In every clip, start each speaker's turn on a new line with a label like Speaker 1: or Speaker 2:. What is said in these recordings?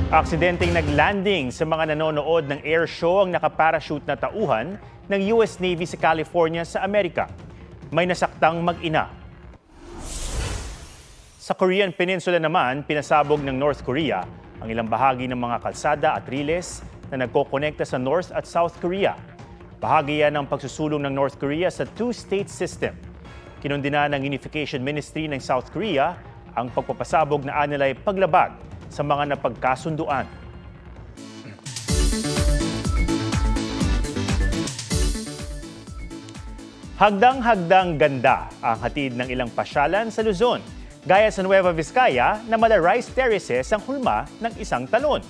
Speaker 1: Aksidenteng naglanding sa mga nanonood ng air show ang nakaparachute na tauhan ng US Navy sa California sa Amerika. May nasaktang mag-ina. Sa Korean Peninsula naman, pinasabog ng North Korea ang ilang bahagi ng mga kalsada at riles na nagkokonekta sa North at South Korea. Bahagi yan ng pagsusulong ng North Korea sa two-state system. Kinundina ng Unification Ministry ng South Korea ang pagpapasabog na anilay paglabag sa mga napagkasunduan. Hagdang-hagdang ganda ang hatid ng ilang pasyalan sa Luzon, gaya sa Nueva Vizcaya na mala rice terraces ang hulma ng isang talon.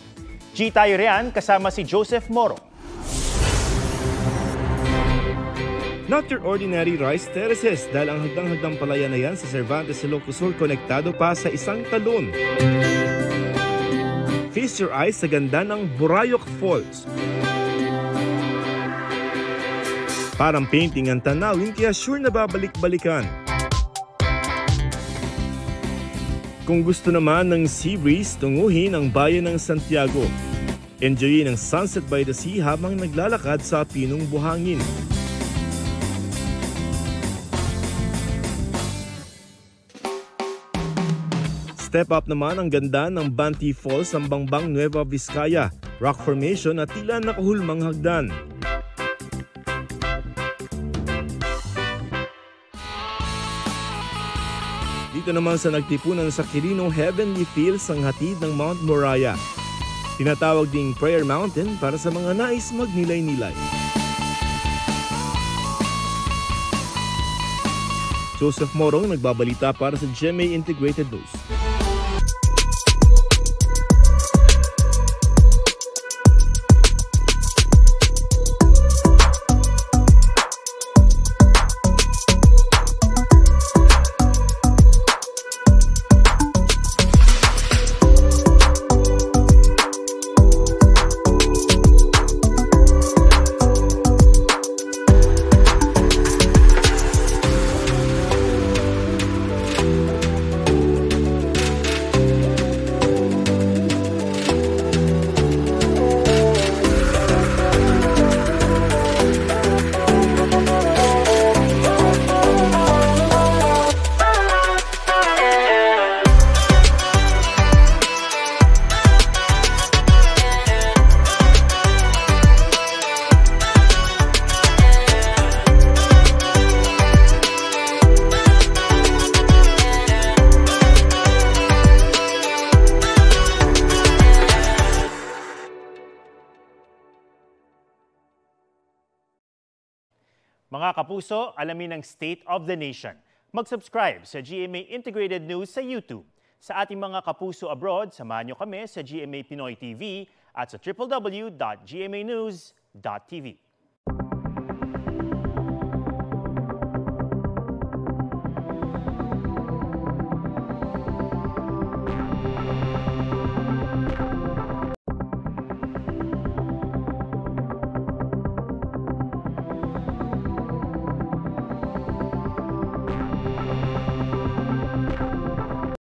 Speaker 1: G tayo riyan kasama si Joseph Moro.
Speaker 2: Not your ordinary rice terraces dahil ang hagdang-hagdang palayan na yan sa Cervantes Ilocos Sur konektado pa sa isang talon. Feast your eyes sa ganda ng Burayok Falls. Parang painting ang tanawin kaya sure na babalik-balikan. Kung gusto naman ng sea breeze, tunguhin ang bayan ng Santiago. Enjoyin ang sunset by the sea habang naglalakad sa pinong buhangin. Step up naman ang ganda ng Banti Falls sa Bangbang, Nueva Vizcaya, rock formation at tila nakahulmang hagdan. Dito naman sa nagtipunan sa Quirino Heavenly Feels ang hatid ng Mount Moriah. Tinatawag ding Prayer Mountain para sa mga nais magnilay-nilay. Joseph Morong nagbabalita para sa GMA Integrated News.
Speaker 1: Mga kapuso, alamin ang State of the Nation. Mag-subscribe sa GMA Integrated News sa YouTube. Sa ating mga kapuso abroad, samahan nyo kami sa GMA Pinoy TV at sa www.gmanews.tv.